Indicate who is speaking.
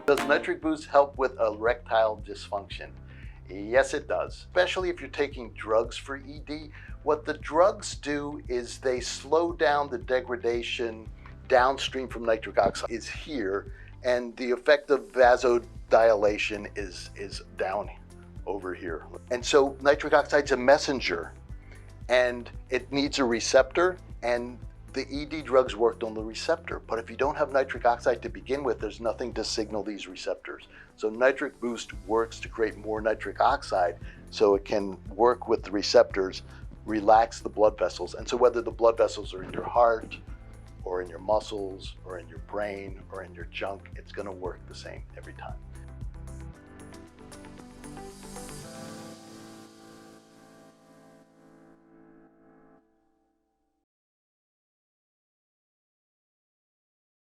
Speaker 1: Does nitric boost help with erectile dysfunction? Yes, it does, especially if you're taking drugs for ED. What the drugs do is they slow down the degradation downstream from nitric oxide is here, and the effect of vasodilation is down over here. And so nitric oxide's a messenger, and it needs a receptor, and the ED drugs worked on the receptor. But if you don't have nitric oxide to begin with, there's nothing to signal these receptors. So nitric boost works to create more nitric oxide so it can work with the receptors, relax the blood vessels. And so whether the blood vessels are in your heart or in your muscles or in your brain or in your junk, it's going to work the same every time.